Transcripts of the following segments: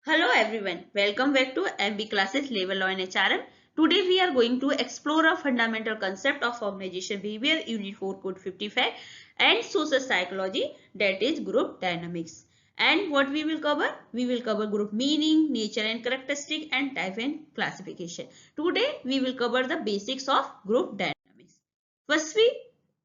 Hello everyone, welcome back to MB Classes Level Law and HRM. Today we are going to explore a fundamental concept of organization behavior, Unit 4 Code 55 and Social Psychology, that is group dynamics. And what we will cover? We will cover group meaning, nature and characteristic and type and classification. Today we will cover the basics of group dynamics. Firstly,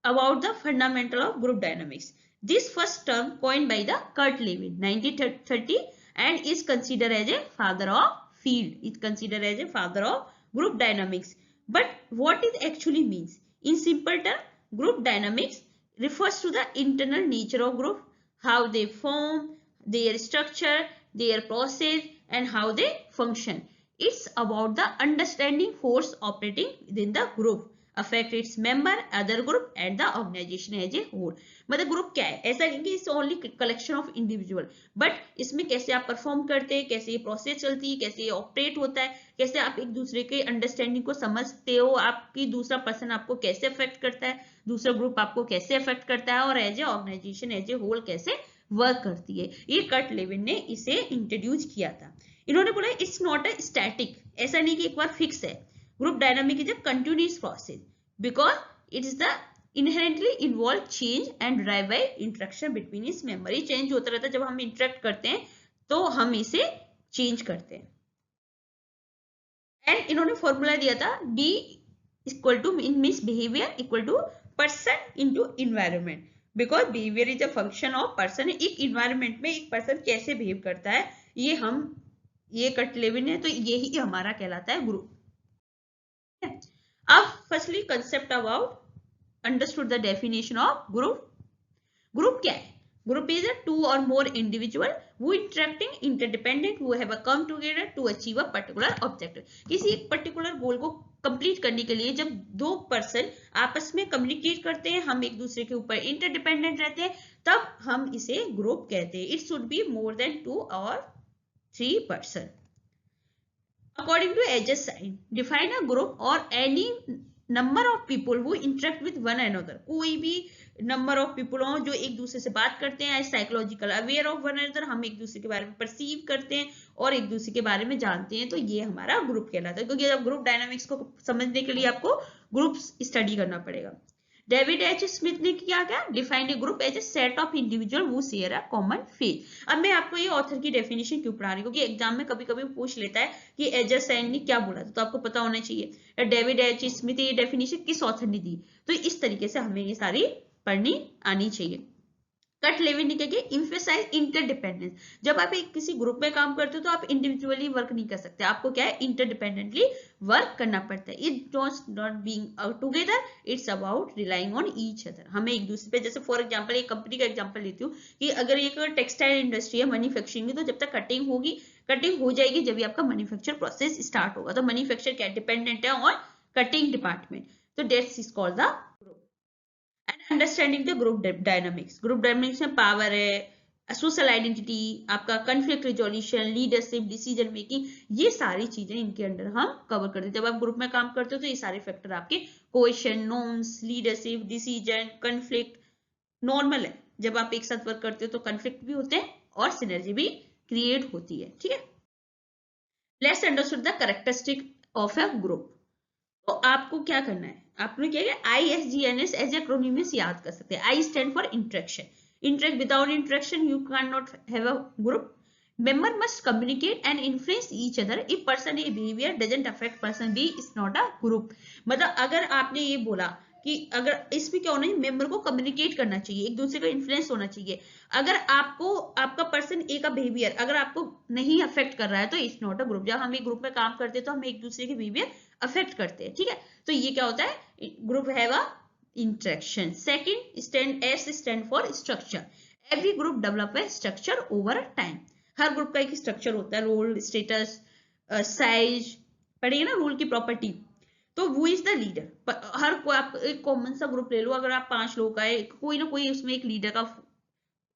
about the fundamental of group dynamics. This first term coined by the Kurt Lewin 1930 and is considered as a father of field. It's considered as a father of group dynamics. But what it actually means? In simple terms, group dynamics refers to the internal nature of group, how they form, their structure, their process, and how they function. It's about the understanding force operating within the group, affect its member, other group and the organization as a whole. मतलब group क्या है? ऐसा नहीं कि it's only collection of individual, but इसमें कैसे आप perform करते हैं, कैसे ये प्रोसेस चलती है, कैसे ये ऑपरेट होता है, कैसे आप एक दूसरे के अंडरस्टैंडिंग को समझते हो, आपकी दूसरा पर्सन आपको कैसे अफेक्ट करता है, दूसरा ग्रुप आपको कैसे अफेक्ट करता है और as a organisation as a whole कैसे वर्क करती है. ये कर्ट लेविन ने इसे इंट्रोड्यूस किया था. इन्होंने बोला इट्स नॉट अ स्टैटिक, ऐसा नहीं कि एक बार फिक्स है. Group dynamic is a continuous process because it is the inherently involve change and drive by interaction between its member. ये चेंज होता रहता है, जब हम इंटरेक्ट करते हैं तो हम इसे चेंज करते हैं. एंड इन्होंने फॉर्मूला दिया था D equal to in means behaviour equal to person into environment, because behaviour is a function of person. एक इन्वायरमेंट में एक पर्सन कैसे बिहेव करता है, ये कट लेविन है, तो यही हमारा कहलाता है ग्रुप. अब firstly concept about understood the definition of group. Group क्या है? Group is a two or more individual who interacting interdependent who have a come together to achieve a particular objective. किसी एक particular goal को complete करने के लिए जब दो पर्सन आपस में कम्युनिकेट करते हैं, हम एक दूसरे के ऊपर इंटरडिपेंडेंट रहते हैं, तब हम इसे ग्रुप कहते हैं. It should be more than 2 or 3 person. According to Edges sign, define a group or any number of people who interact with one another. कोई भी नंबर ऑफ पीपल हो जो एक दूसरे से बात करते हैं, psychological aware of one another, हम एक दूसरे के बारे में परसीव करते हैं और एक दूसरे के बारे में जानते हैं, तो ये हमारा ग्रुप कहलाता है. क्योंकि जब ग्रुप डायनामिक्स को समझने के लिए आपको ग्रुप स्टडी करना पड़ेगा. डेविड एच स्मिथ ने क्या क्या defined a group as a set of individual who share a common faith. अब मैं आपको ये ऑथर की डेफिनेशन क्यों पढ़ा रही हूँ, क्योंकि एग्जाम में कभी कभी पूछ लेता है कि एजस सैन ने क्या बोला था, तो आपको पता होना चाहिए डेविड एच स्मिथ ये डेफिनेशन किस ऑथर ने दी. तो इस तरीके से हमें ये सारी पढ़नी आनी चाहिए. कट लेविन ने क्या किया, इम्फेसाइज इंटरडिपेंडेंस. जब आप एक किसी ग्रुप में काम करते हो तो आप इंडिविजुअली वर्क नहीं कर सकते, आपको क्या है इंटरडिपेंडेंटली वर्क करना पड़ता है. It don't not being together, it's about relying on each other. हमें एक दूसरे पे, जैसे फॉर एग्जांपल एक कंपनी का एग्जांपल लेती हूँ कि अगर एक टेक्सटाइल इंडस्ट्री है, मैन्युफैक्चरिंग है, तो जब तक कटिंग होगी, कटिंग हो जाएगी जब भी आपका मैन्युफैक्चर प्रोसेस स्टार्ट होगा. तो मैन्युफैक्चर क्या डिपेंडेंट है ऑन कटिंग डिपार्टमेंट. तो that's is called the group. And understanding the group dynamics. Group dynamics में पावर है, सोशल आइडेंटिटी, आपका conflict resolution, leadership, decision making, ये सारी चीजें इनके अंडर हम कवर करते हैं. जब आप ग्रुप में काम करते हो तो ये सारे फैक्टर आपके cohesion, norms, leadership, decision, conflict normal है. जब आप एक साथ वर्क करते हो तो कॉन्फ्लिक्ट भी होते हैं और सिनर्जी भी क्रिएट होती है. ठीक है, let's understood the characteristic of a group. तो आपको क्या करना है, आपने क्या किया, ISGNS एज एक्रोनिम से याद कर सकते हैं. I stand for interaction. Interact, without interaction you can not have a group. Member must communicate and influence each other. If person A behavior doesn't affect person B, it's not a group. मतलब अगर आपने ये बोला कि अगर इसमें क्या होना चाहिए, मेंबर को कम्युनिकेट करना चाहिए, एक दूसरे का इन्फ्लुएंस होना चाहिए. अगर आपको आपका पर्सन ए का बिहेवियर अगर आपको नहीं अफेक्ट कर रहा है तो इट्स नॉट अ ग्रुप. जब हम एक ग्रुप में काम करते हैं तो हम एक दूसरे के बिहेवियर अफेक्ट करते हैं. ठीक है, तो ये क्या होता है, group have a interaction. Second stand, S stand for structure. Every group develop a structure over time. Her group का एक स्ट्रक्चर होता है, रोल, स्टेटस, साइज, पढ़िए ना, रूल की प्रॉपर्टी. तो वो इज द लीडर. हर को आप एक कॉमन सा ग्रुप ले लो, अगर आप 5 लोग का है, कोई ना कोई उसमें एक लीडर का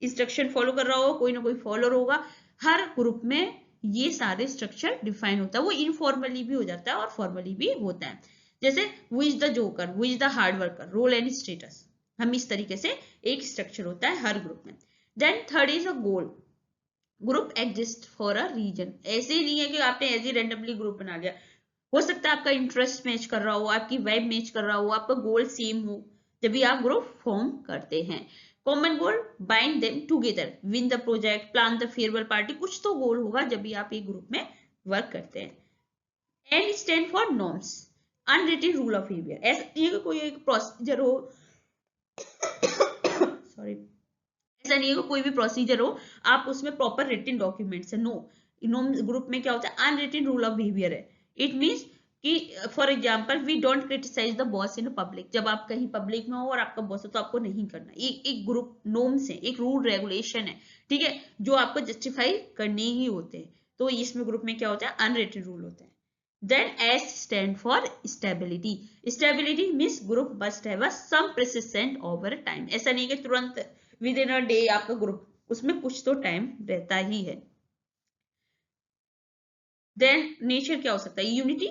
इंस्ट्रक्शन फॉलो कर रहा हो, कोई ना कोई फॉलोअर होगा. हर ग्रुप में ये सारे स्ट्रक्चर डिफाइन होता है. वो इनफॉर्मली भी हो जाता है और फॉर्मली भी होता है. जैसे वो इज द जोकर, वो is the hard worker, role and status. हम इस तरीके से एक स्ट्रक्चर होता है हर ग्रुप में. Then third is a goal. Group exist for a reason, ऐसे ही नहीं है कि आपने ऐसे रैंडमली ग्रुप बना लिया। हो सकता है आपका इंटरेस्ट मैच कर रहा हो, आपकी वाइब मैच कर रहा हो, आपका गोल सेम हो, जब भी आप ग्रुप फॉर्म करते हैं। Common goal bind them together, win the project, plan the farewell party, कुछ तो गोल होगा जब भी आप एक ग्रुप में वर्क करते हैं। N stand for norms, unwritten rule of behaviour, ऐसा नहीं है कि कोई एक प्रोसीजर हो सॉरी, ऐसा नहीं है कोई भी प्रोसीजर हो आप उसमें प्रॉपर रिटन डॉक्यूमेंट्स है, नो। ग्रुप में क्या होता है, अनरिटन रूल ऑफ बिहेवियर है। इट मींस कि for example we don't criticise the boss in public, जब आप कहीं पब्लिक में हो और आपका बॉस है तो आपको नहीं करना। एक ग्रुप नॉर्म्स है, एक रूल रेगुलेशन है, ठीक है, जो आपको जस्टिफाई करने ही होते हैं। तो इसमें ग्रुप में क्या होता है, अनरिटन रूल होता है। Then S stand for stability. Stability means group must have a some persistent over time. ऐसा नहीं कि तुरंत विद इन अ डे आपका ग्रुप, उसमें कुछ तो टाइम रहता ही है। देन नेचर क्या हो सकता है, यूनिटी,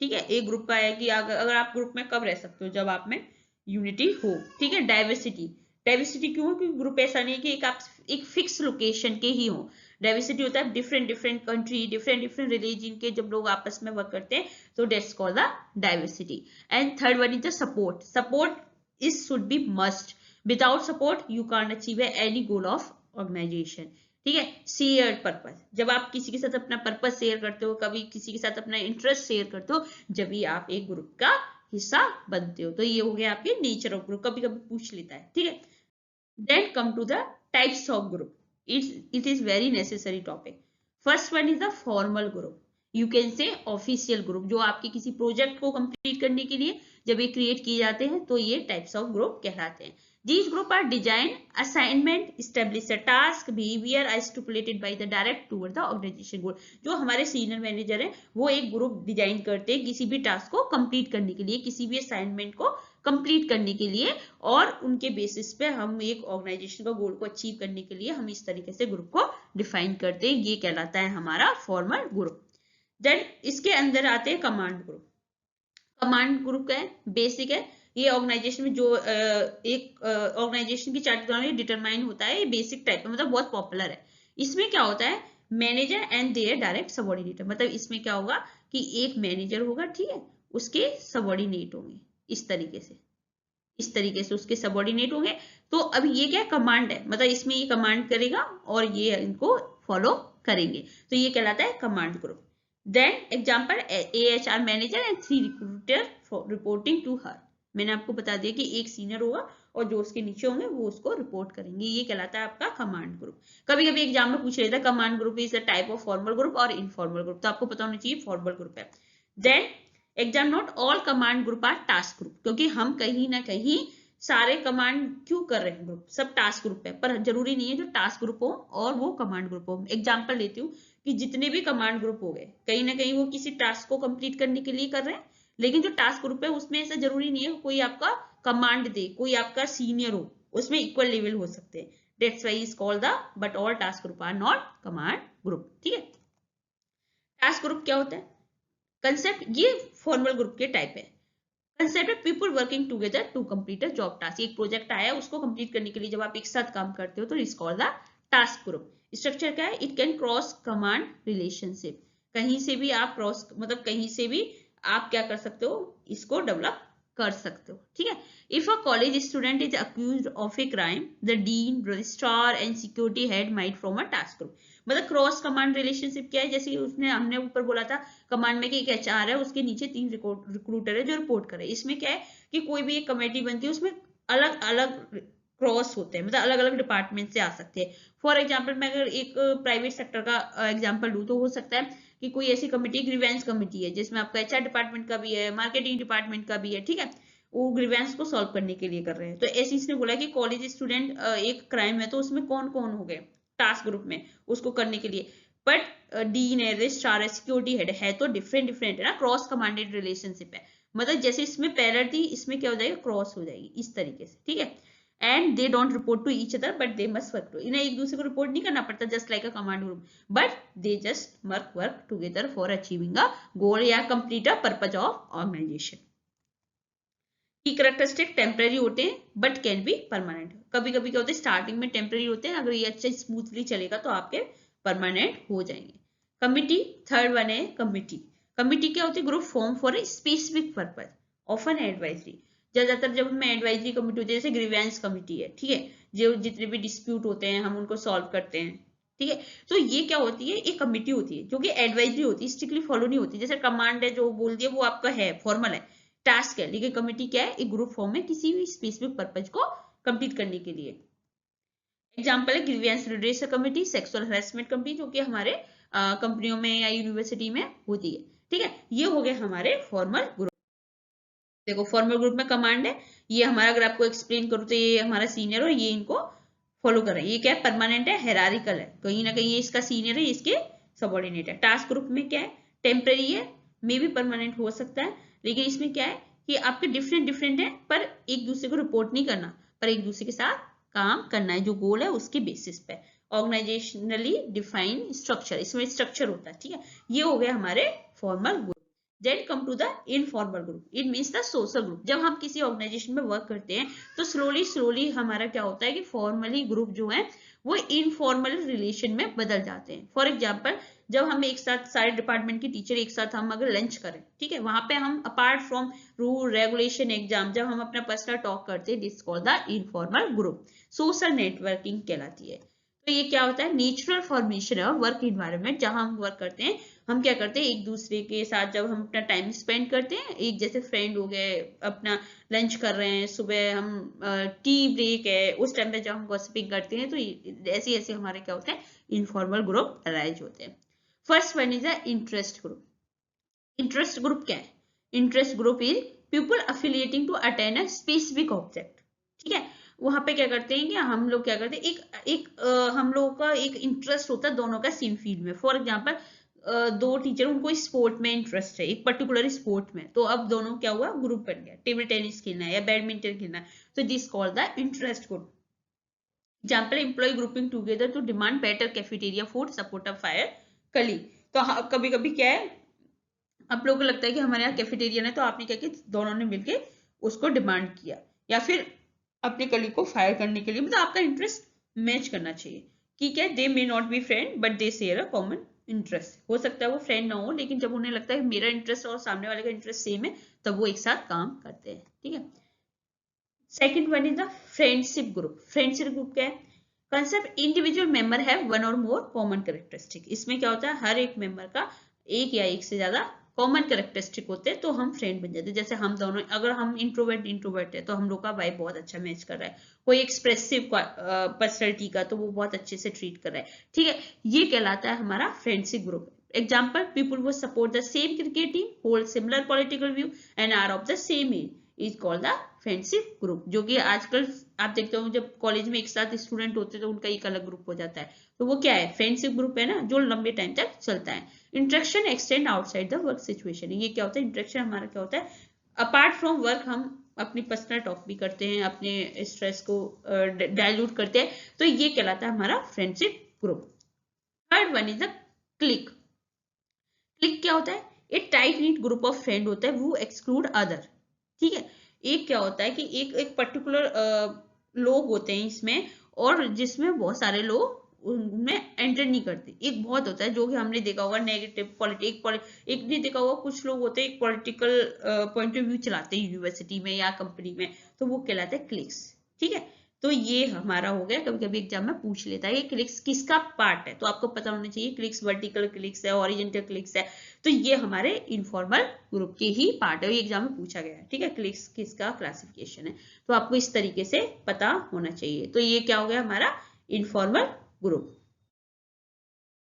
ठीक है, एक ग्रुप का है कि अगर आप ग्रुप में कब रह सकते हो, जब आप में यूनिटी हो, ठीक है। डाइवर्सिटी, डाइवर्सिटी क्यों, क्योंकि ग्रुप ऐसा नहीं है कि आप एक फिक्स लोकेशन के ही हो। डाइवर्सिटी होता है different different country, different different religion के जब लोग आपस में वर्क करते हैं, तो that's called the diversity. And third one is the support, support is should be must, without support you can't achieve any goal of organisation, ठीक है। शेयर पर्पस, जब आप किसी के साथ अपना पर्पस शेयर करते हो, कभी किसी के साथ अपना इंटरेस्ट शेयर करते हो, जब भी आप एक ग्रुप का हिस्सा बनते हो। तो ये हो गया आपके नेचर ऑफ ग्रुप, कभी कभी पूछ लेता है, ठीक है। Then come to the types of group, it is very necessary topic. First one is the formal group, you can say official group, जो आपके किसी प्रोजेक्ट को कंप्लीट करने के लिए जब ये क्रिएट किए जाते हैं तो ये टाइप्स ऑफ ग्रुप कहलाते हैं। These group are designed, assignment, establish a task, behavior are stipulated by the direct toward the organization goal. जो हमारे सीनियर मैनेजर हैं वो एक ग्रुप डिजाइन करते हैं किसी भी टास्क को कंप्लीट करने के लिए, किसी भी असाइनमेंट को कंप्लीट करने के लिए, और उनके बेसिस पे हम एक ऑर्गेनाइजेशन का गोल को अचीव करने के लिए हम इस तरीके से ग्रुप को डिफाइन करते हैं। ये कहलाता है हमारा फॉर्मल ग्रुप। देन इसके अंदर आते हैं कमांड ग्रुप। कमांड ग्रुप का है, बेसिक है, ये ऑर्गेनाइजेशन में जो एक ऑर्गेनाइजेशन की चार्ट डिटरमाइन होता है, ये बेसिक टाइप का, मतलब बहुत पॉपुलर है। इसमें क्या होता है, मैनेजर एंड देयर डायरेक्ट सबऑर्डिनेटर, मतलब इसमें क्या होगा कि एक मैनेजर होगा, ठीक है, उसके सबऑर्डिनेट होंगे, इस तरीके से, इस तरीके से उसके सबऑर्डिनेट होंगे। तो अब ये क्या कमांड है, मतलब इसमें ये कमांड करेगा और ये इनको फॉलो करेंगे, तो ये कहलाता है command group. Then example, AHR manager and 3 recruiter reporting to her, मैंने आपको बता दिया कि एक सीनियर होगा और जो उसके नीचे होंगे वो उसको रिपोर्ट करेंगे, ये कहलाता है आपका कमांड ग्रुप। कभी कभी एग्जाम में पूछ लेता है command group is a type of formal group और इनफॉर्मल ग्रुप, तो आपको पता होना चाहिए फॉर्मल ग्रुप है। Then exam note, all command group are task group, क्योंकि हम कहीं ना कहीं सारे कमांड क्यों कर रहे हैं ग्रुप, सब टास्क ग्रुप है, पर जरूरी नहीं है जो टास्क ग्रुप हो और वो कमांड ग्रुप हो। एग्जांपल लेती हूँ कि जितने भी कमांड ग्रुप हो गए, कहीं ना कहीं वो किसी टास्क को कंप्लीट करने के लिए कर रहे हैं, लेकिन जो टास्क ग्रुप है उसमें ऐसा जरूरी नहीं है कोई आपका कमांड दे, कोई आपका सीनियर हो, उसमें इक्वल लेवल हो सकते हैं। That's why is called the, but all task group are not command group, ठीक है। टास्क ग्रुप क्या होता है, कंसेप्ट, ये फॉर्मल ग्रुप के टाइप है। कंसेप्ट है people working together to complete a job task, एक प्रोजेक्ट आया उसको कंप्लीट करने के लिए जब आप एक साथ काम करते हो तो it's called the task group. Structure क्या है, it can cross command relationship, कहीं से भी आप क्रॉस, मतलब कहीं से भी आप क्या कर सकते हो, इसको डेवलप कर सकते हो, ठीक है। If a college student is accused of a crime, the dean, registrar and security head might from a task group. मतलब क्रॉस कमांड रिलेशनशिप क्या है, जैसे उसने हमने ऊपर बोला था कमांड में कि एक HR है, उसके नीचे 3 रिक्रूटर है जो रिपोर्ट करे। इसमें क्या है कि कोई भी एक कमेटी बनती है उसमें अलग अलग क्रॉस होते हैं, मतलब अलग अलग डिपार्टमेंट से आ सकते हैं। फॉर एग्जाम्पल मैं अगर एक प्राइवेट सेक्टर का एग्जाम्पल दूं तो हो सकता है कि कोई ऐसी कमेटी, ग्रीवेंस कमेटी है जिसमें आपका HR डिपार्टमेंट का भी है, मार्केटिंग डिपार्टमेंट का भी है, ठीक है, वो ग्रीवेंस को सॉल्व करने के लिए कर रहे हैं। तो ऐसे इसने बोला कि कॉलेज स्टूडेंट एक क्राइम है, तो उसमें कौन कौन हो गए टास्क ग्रुप में उसको करने के लिए, बट डीन है, रजिस्ट्रार है, सिक्योरिटी हेड है, तो डिफरेंट डिफरेंट है ना, क्रॉस कमांडेड रिलेशनशिप है। मतलब जैसे इसमें पैरेलल थी, इसमें क्या हो जाएगा, क्रॉस हो जाएगी इस तरीके से, ठीक है। And they don't report to each other but they must work to, इन्हें एक दूसरे को रिपोर्ट नहीं करना पड़ता just like a command group, but they just work together for achieving a goal या complete a purpose of organisation. की characteristic temporary होते हैं बट कैन बी परमानेंट, कभी कभी क्या होता है स्टार्टिंग में टेम्पररी होते हैं, अगर ये अच्छा स्मूथली चलेगा तो आपके परमानेंट हो जाएंगे। कमिटी, थर्ड वन है कमिटी। कमिटी क्या होती है? Group form for a specific purpose, often advisory. ज्यादातर जब हमें एडवाइजरी कमिटी होती है, जैसे ग्रीवेंस कमिटी है, ठीक है, जो जितने भी डिस्प्यूट होते हैं हम उनको सॉल्व करते हैं, ठीक है। तो ये क्या होती है? एक कमिटी होती है जो कि एडवाइजरी होती है, स्ट्रिक्टली फॉलो नहीं होती। जैसे कमांड है, जो बोल दिया वो आपका है, फॉर्मल है, टास्क है, लेकिन कमिटी क्या है? एक ग्रुप फॉर्म में किसी भी स्पेसिफिक पर्पज को कंप्लीट करने के लिए। एग्जाम्पल है grievance redressal committee, sexual harassment committee, जो कि हमारे कंपनियों में या यूनिवर्सिटी में होती है, ठीक है। ये हो गए हमारे फॉर्मल ग्रुप। देखो फॉर्मल ग्रुप में कमांड है, ये हमारा, अगर आपको एक्सप्लेन करूँ तो ये हमारा सीनियर है, ये इनको फॉलो कर रहे हैं। ये क्या है? परमानेंट है, हेरारिकल है, कहीं ना कहीं ये इसका सीनियर है, इसके सबॉर्डिनेट है। टास्क ग्रुप में क्या है? टेम्पररी है, मे भी परमानेंट हो सकता है, लेकिन इसमें क्या है कि आपके डिफरेंट डिफरेंट है, पर एक दूसरे को रिपोर्ट नहीं करना, पर एक दूसरे के साथ काम करना है, जो गोल है उसके बेसिस पे। ऑर्गेनाइजेशनली डिफाइंड स्ट्रक्चर, इसमें स्ट्रक्चर होता है, ठीक है। ये हो गया हमारे formal group. Then come to the informal group. It means the social group. जब हम किसी ऑर्गेनाइजेशन में वर्क करते हैं तो स्लोली हमारा क्या होता है कि फॉर्मली ग्रुप जो है वो इनफॉर्मल रिलेशन में बदल जाते हैं। फॉर एग्जाम्पल, जब हम एक साथ सारे डिपार्टमेंट के टीचर एक साथ हम अगर लंच करें, ठीक है, वहां पे हम apart from rule regulation exam जब हम अपना पर्सनल टॉक करते हैं, this called the informal group. Social networking कहलाती है। तो ये क्या होता है? नेचुरल फॉर्मेशन है वर्क इन्वायरमेंट, जहां हम वर्क करते हैं, हम क्या करते हैं एक दूसरे के साथ जब हम अपना टाइम स्पेंड करते हैं, एक जैसे फ्रेंड हो गए, अपना लंच कर रहे हैं, सुबह हम टी ब्रेक है, उस टाइम पे जब हम गॉसिपिंग करते हैं, तो ऐसे ऐसे हमारे क्या होते हैं? इनफॉर्मल ग्रुप अराइज होते हैं। First one is the interest group. Interest group क्या है? Interest group is people affiliating to attain a specific object, ठीक है। वहां पे क्या करते हैं कि हम लोग क्या करते हैं, हम लोगों का एक इंटरेस्ट होता है दोनों का सेम फील्ड में। फॉर एग्जांपल, दो टीचर, उनको स्पोर्ट में इंटरेस्ट है, एक पर्टिकुलर स्पोर्ट में, तो अब दोनों क्या हुआ? ग्रुप बन गया, टेबल टेनिस खेलना है या बैडमिंटन खेलना है, तो this called the interest group. Example, employ grouping together to demand better cafeteria food, support a fire colleague. तो कभी कभी क्या है, आप लोगों को लगता है कि हमारे यहाँ कैफेटेरियन है, तो आपने क्या किया? दोनों ने मिलके उसको डिमांड किया, या फिर अपने कली को फायर करने के लिए, मतलब आपका इंटरेस्ट मैच करना चाहिए कि क्या, they may not be friend but they share a common interest. हो सकता है वो फ्रेंड ना हो, लेकिन जब उन्हें लगता है मेरा इंटरेस्ट और सामने वाले का इंटरेस्ट सेम है, तब वो एक साथ काम करते हैं, ठीक है। Second one is the friendship group. Friendship group क्या है? Concept, individual member have one और मोर कॉमन कैरेक्टरिस्टिक। इसमें क्या होता है? हर एक मेंबर का एक या एक से ज्यादा कॉमन कैरेक्टरिस्टिक होते हैं, तो हम फ्रेंड बन जाते हैं। जैसे हम दोनों, अगर हम इंट्रोवर्ट है, तो हम लोग का वाइब बहुत अच्छा मैच कर रहा है। कोई एक्सप्रेसिव पर्सनैलिटी का, तो वो बहुत अच्छे से ट्रीट कर रहा है, ठीक है। ये कहलाता है हमारा फ्रेंडशिप ग्रुप। एग्जाम्पल, पीपल वो support the same cricket team, hold similar political view and are of the same age, is called the friendship group. जो कि आजकल आप देखते हो, जब कॉलेज में एक साथ स्टूडेंट होते हैं तो उनका एक अलग ग्रुप हो जाता है, तो वो क्या है? फ्रेंडशिप ग्रुप है ना, जो लंबे टाइम तक चलता है। Interaction extend outside the work situation. ये क्या होता है? इंटरेक्शन हमारा क्या होता है? अपार्ट फ्रॉम वर्क हम अपनी पर्सनल टॉक भी करते हैं, अपने स्ट्रेस को डाइल्यूट करते हैं, तो ये कहलाता है हमारा friendship group. Third one is the clique. Clique क्या होता है? एक tight knit group of friend होता है, वो एक्सक्लूड अदर, ठीक है। एक क्या होता है कि एक एक पर्टिकुलर लोग होते हैं इसमें, और जिसमें बहुत सारे लोग उनमें एंटर नहीं करते। एक बहुत होता है जो कि हमने देखा होगा नेगेटिव एक नहीं देखा होगा, कुछ लोग होते हैं एक पॉलिटिकल पॉइंट ऑफ व्यू चलाते हैं यूनिवर्सिटी में या कंपनी में, तो वो कहलाते हैं क्लिक्स, ठीक है। तो ये हमारा हो गया, कभी कभी एग्जाम में पूछ लेता है ये क्लिक्स किसका पार्ट है, तो आपको पता होना चाहिए क्लिक्स वर्टिकल क्लिक्स है, हॉरिजॉन्टल क्लिक्स है, तो ये हमारे इनफॉर्मल ग्रुप के ही पार्ट है। ये एग्जाम में पूछा गया है, ठीक है, क्लिक्स किसका क्लासिफिकेशन है, तो आपको इस तरीके से पता होना चाहिए। तो ये क्या हो गया हमारा इनफॉर्मल ग्रुप।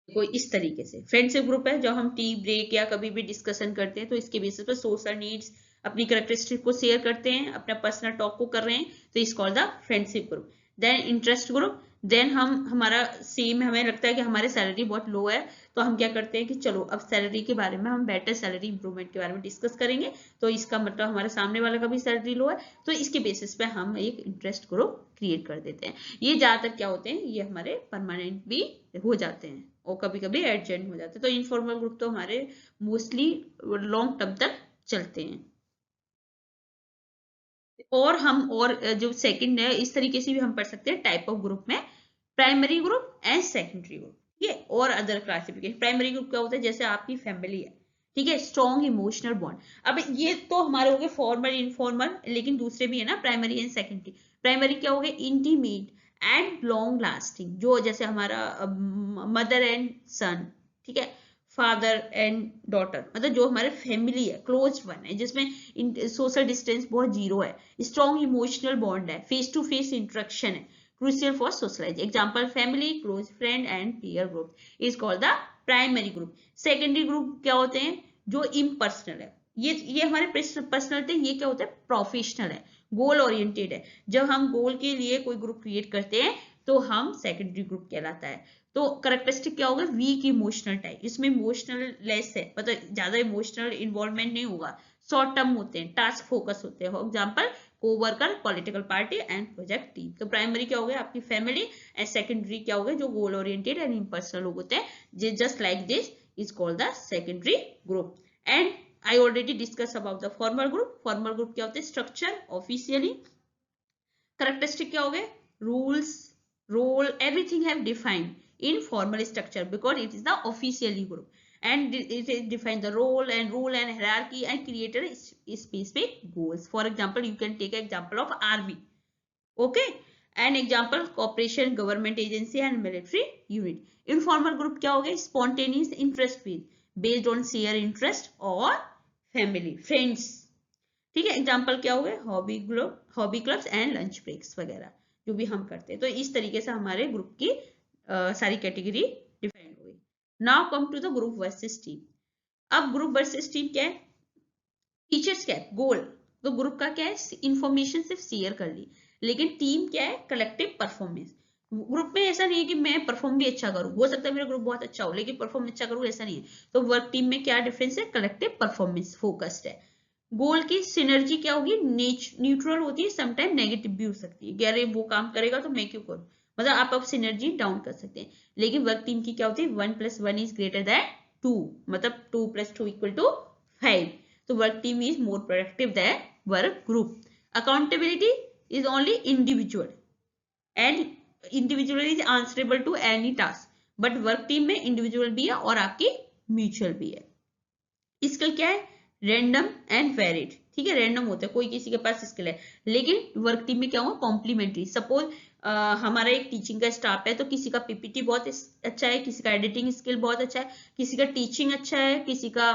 कोई इस तरीके से फ्रेंडशिप ग्रुप है, जब हम टी ब्रेक या कभी भी डिस्कशन करते हैं, तो इसके बेसिस पर सोशल नीड्स, अपनी कैरेक्टरिस्टिक को शेयर करते हैं, अपना पर्सनल टॉक को कर रहे हैं, तो is called the friendship group. Then interest group, then हमारा सेम, हमें लगता है कि हमारी सैलरी बहुत लो है, तो हम क्या करते हैं कि चलो अब सैलरी के बारे में हम बेटर सैलरी इंप्रूवमेंट के बारे में डिस्कस करेंगे, तो इसका मतलब हमारे सामने वाले का भी सैलरी लो है, तो इसके बेसिस पे हम एक इंटरेस्ट ग्रुप क्रिएट कर देते हैं। ये ज्यादातर क्या होते हैं, ये हमारे परमानेंट भी हो जाते हैं और कभी कभी एडजेंट हो जाते हैं। तो इनफॉर्मल ग्रुप तो हमारे मोस्टली लॉन्ग टर्म तक चलते हैं। और जो सेकंड है, इस तरीके से भी हम पढ़ सकते हैं टाइप ऑफ ग्रुप में, primary group and secondary group. ठीक है। और अदर क्लासिफिकेशन, प्राइमरी ग्रुप क्या होता है, जैसे आपकी फैमिली है, ठीक है, स्ट्रॉन्ग इमोशनल बॉन्ड। अब ये तो हमारे हो गए फॉर्मल इनफॉर्मल, लेकिन दूसरे भी है ना, प्राइमरी एंड सेकेंडरी। प्राइमरी क्या हो गए, इंटीमेट एंड लॉन्ग लास्टिंग, जो जैसे हमारा मदर एंड सन, ठीक है, फादर एंड डॉटर, मतलब जो हमारे फैमिली है, क्लोज वन है, जिसमें सोशल डिस्टेंस बहुत जीरो है, स्ट्रॉन्ग इमोशनल बॉन्ड है, फेस टू फेस इंटरेक्शन है, crucial for socialize. Example, family, close friend and peer group is called the primary group. Secondary group क्या होते हैं, जो impersonal है, ये हमारे पर्सनल थे, ये क्या होता है, प्रोफेशनल है, गोल ओरिएंटेड है। जब हम गोल के लिए कोई ग्रुप क्रिएट करते हैं तो हम सेकेंडरी ग्रुप कहलाता है। तो करेक्टरिस्टिक क्या होगा, वीक इमोशनल टाइप, इसमें इमोशनल लेस है, मतलब ज्यादा इमोशनल इन्वॉल्वमेंट नहीं होगा, शॉर्ट टर्म होते हैं, टास्क फोकस होते हैं। Example, co-worker, political party and project team. तो प्राइमरी क्या हो गया, आपकी फैमिली, एंड सेकेंडरी क्या हो गया, जो गोल ओरिएंटेड एंड इम्पर्सनल लोग होते हैं, just like this is called the secondary group. And I already discussed about the formal group. Formal group क्या होते हैं, स्ट्रक्चर, ऑफिशियली। करेक्टरिस्टिक क्या हो गए, rules, role, everything have defined in formal structure because it is the officially group, and it define the role and hierarchy and created specific goals. For example, you can take example of army, okay, and example corporation, government agency and military unit. Informal group क्या हो गया, spontaneous interest based on share interest or family friends, ठीक है। Example क्या हो गए, hobby clubs and lunch breaks वगैरह, जो भी हम करते हैं। तो इस तरीके से हमारे ग्रुप की सारी कैटेगरी डिफाइन हो गई। Now come to the group versus team. अब ग्रुप वर्सेस टीम क्या है, फीचर्स क्या है, गोल, तो ग्रुप का क्या है, इंफॉर्मेशन सिर्फ शेयर कर ली, लेकिन टीम क्या है, कलेक्टिव परफॉर्मेंस। ग्रुप में ऐसा नहीं है कि मैं परफॉर्म भी अच्छा करूं, हो सकता है मेरा ग्रुप बहुत अच्छा हो लेकिन परफॉर्म अच्छा करूं, ऐसा नहीं है। तो वर्क टीम में क्या डिफरेंस है, कलेक्टिव परफॉर्मेंस फोकस्ड है। गोल की सिनर्जी क्या होगी, न्यूट्रल होती है, समटाइम नेगेटिव भी हो सकती है, अरे वो काम करेगा तो मैं क्यों करूं, मतलब आप सिनर्जी डाउन कर सकते हैं। लेकिन वर्क टीम की क्या होती है, 1+1 इज ग्रेटर देन 2, मतलब 2+2 इक्वल टू 5। तो work team is more productive than work group. Accountability is only individual and individual is answerable to any task, but work team में इंडिविजुअल भी है और आपकी म्यूचुअल भी है। स्किल क्या है, रैंडम एंड वेरिड, ठीक है, रैंडम होता है, कोई किसी के पास स्किल है, लेकिन वर्क टीम में क्या होगा, कॉम्प्लीमेंट्री। सपोज हमारा एक टीचिंग का स्टाफ है, तो किसी का पीपीटी बहुत अच्छा है, किसी का एडिटिंग स्किल बहुत अच्छा है, किसी का टीचिंग अच्छा है, किसी का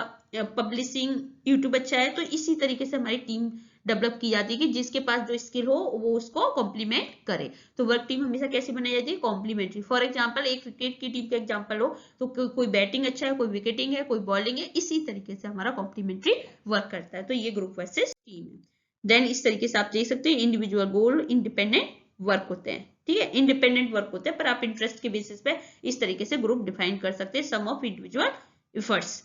पब्लिशिंग यूट्यूब अच्छा है। तो इसी तरीके से हमारी टीम डेवलप की जाती है कि जिसके पास जो स्किल हो वो उसको कॉम्प्लीमेंट करे। तो वर्क टीम हमेशा कैसे बनाई जाती है, कॉम्प्लीमेंट्री। फॉर एग्जांपल, एक क्रिकेट की टीम का एग्जांपल हो तो कोई बैटिंग अच्छा है, कोई विकेटिंग है, कोई बॉलिंग है, इसी तरीके से हमारा कॉम्प्लीमेंट्री वर्क करता है। तो ये ग्रुप वर्सेस टीम है। देन इस तरीके से आप देख सकते हैं, इंडिविजुअल गोल, इंडिपेंडेंट वर्क होते हैं, ठीक है, इंडिपेंडेंट वर्क होते हैं, पर आप इंटरेस्ट के बेसिस पे इस तरीके से ग्रुप डिफाइन कर सकते हैं, सम ऑफ इंडिविजुअल एफर्ट्स।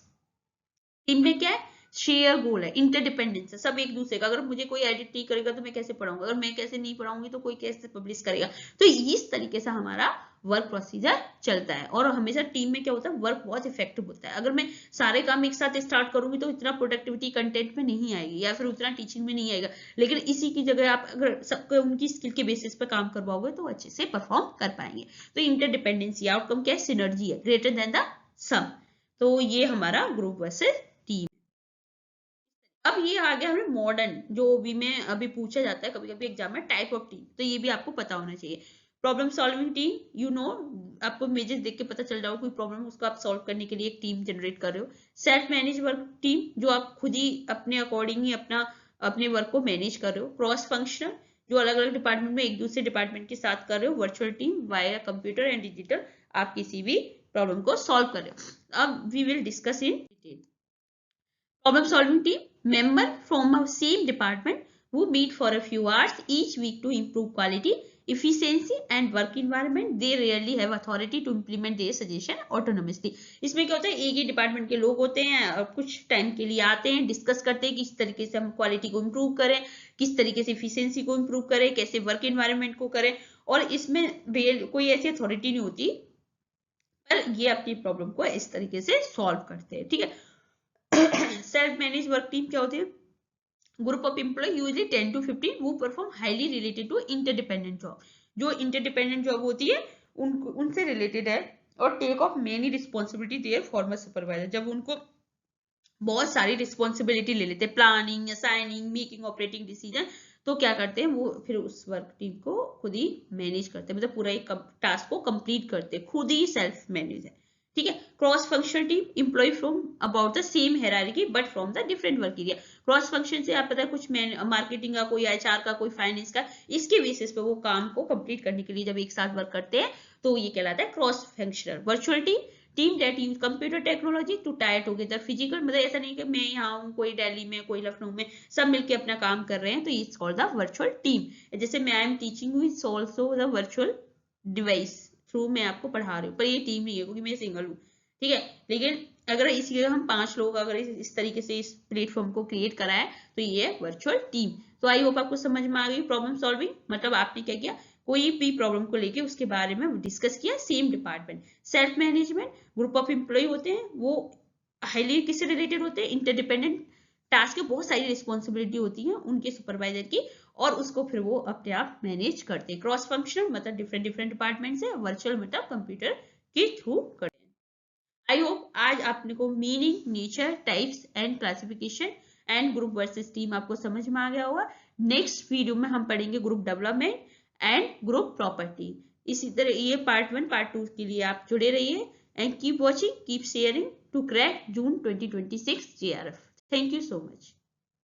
टीम में क्या है, शेयर गोल है, इंटरडिपेंडेंस है, सब एक दूसरे का। अगर मुझे कोई एडिट नहीं करेगा तो मैं कैसे पढ़ाऊंगा, अगर मैं कैसे नहीं पढ़ाऊंगी तो कोई कैसे पब्लिश करेगा। तो इस तरीके से हमारा वर्क प्रोसीजर चलता है। और हमेशा टीम में क्या होता है, वर्क बहुत इफेक्टिव होता है। अगर मैं सारे काम एक साथ स्टार्ट करूंगी तो इतना प्रोडक्टिविटी कंटेंट में नहीं आएगी, या फिर उतना टीचिंग में नहीं आएगा। लेकिन इसी की जगह आप अगर सबको उनकी स्किल के बेसिस पे काम करवाओगे तो अच्छे से परफॉर्म कर पाएंगे। तो इंटरडिपेंडेंसी, आउटकम क्या है, सिनर्जी है, ग्रेटर देन द सम। तो ये हमारा ग्रुप वर्सेस टीम। अब ये आ गया हमें मॉडर्न, जो भी में अभी पूछा जाता है कभी कभी एग्जाम में, टाइप ऑफ टीम। तो ये भी आपको पता होना चाहिए। Problem solving team, you know, आपको इमेजेस देख के पता चल जाओ, कोई प्रॉब्लम उसको आप सॉल्व करने के लिए एक टीम जनरेट कर रहे हो। सेल्फ मैनेज वर्क टीम, जो आप खुद ही अपने अकॉर्डिंग ही अपने वर्क को मैनेज कर रहे हो। क्रॉस फंक्शनल, जो अलग अलग डिपार्टमेंट में एक दूसरे डिपार्टमेंट के साथ कर रहे हो। Virtual team, via computer and digital, आप किसी भी प्रॉब्लम को सॉल्व कर रहे हो। अब we will discuss in detail. Problem solving team, member from a same department who meet for a few hours each week to improve quality, efficiency and work environment. They rarely have authority to implement their suggestion autonomously. इसमें क्या होता है, एक ही department के लोग होते हैं और कुछ टाइम के लिए आते हैं, डिस्कस करते हैं किस तरीके से हम क्वालिटी को इम्प्रूव करें, किस तरीके से इफिशियंसी को इम्प्रूव करें, कैसे वर्क एनवायरनमेंट को करें। और इसमें रियल कोई ऐसी अथॉरिटी नहीं होती, पर ये अपनी प्रॉब्लम को इस तरीके से सॉल्व करते हैं, ठीक है। सेल्फ मैनेज वर्क टीम क्या होती है, group of employ usually 10 to 15 वो perform highly related to interdependent job. जो इंटरडिपेंडेंट जॉब होती है उनसे रिलेटेड है, और take of many responsibility their former supervisor, जब उनको बहुत सारी रिस्पॉन्सिबिलिटी ले लेते हैं, planning, assigning, making, operating decision, तो क्या करते हैं वो फिर उस वर्क टीम को खुद ही मैनेज करते हैं, मतलब पूरा एक टास्क को कंप्लीट करते हैं, खुद ही सेल्फ मैनेज है, ठीक है। Cross functional team employ from about the same hierarchy but from the different work area. Cross function से आप पता है कुछ मार्केटिंग का, कोई एचआर का, कोई फाइनेंस का, इसके बेसिस पे वो काम को कंप्लीट करने के लिए जब एक साथ वर्क करते हैं तो ये कहलाता है cross functional. Virtual team that use computer technology to tie together physical, मतलब ऐसा नहीं कि मैं यहाँ हूँ, कोई दिल्ली में, कोई लखनऊ में, सब मिलके अपना काम कर रहे हैं, तो it's called the virtual team. जैसे मैं I am teaching you it's also the virtual device, through मैं आपको पढ़ा रही हूँ, पर ये टीम नहीं है क्योंकि मैं सिंगल हूँ, ठीक है। लेकिन अगर इसी जगह हम 5 लोग अगर इस तरीके से इस प्लेटफॉर्म को क्रिएट करा है तो ये है वर्चुअल टीम। तो आई होप आपको समझ में आ गई प्रॉब्लम सॉल्विंग, मतलब आपने क्या किया, कोई भी प्रॉब्लम को लेके उसके बारे में डिस्कस किया, same department. Self management, group of employ होते हैं, वो हाईली किससे रिलेटेड होते हैं, इंटरडिपेंडेंट टास्क की बहुत सारी रिस्पॉन्सिबिलिटी होती है उनके सुपरवाइजर की, और उसको फिर वो अपने आप मैनेज करते हैं। क्रॉस फंक्शनल मतलब डिफरेंट डिफरेंट डिपार्टमेंट से, वर्चुअल मतलब कंप्यूटर के थ्रू करते हैं। आई होप आज आपने को meaning, nature, types and classification and group versus team आपको समझ में आ गया होगा। नेक्स्ट वीडियो में हम पढ़ेंगे group development and group property. इसी तरह ये पार्ट 1 पार्ट 2 के लिए आप जुड़े रहिए and keep watching, keep sharing to crack June 2026 JRF। Thank you so much.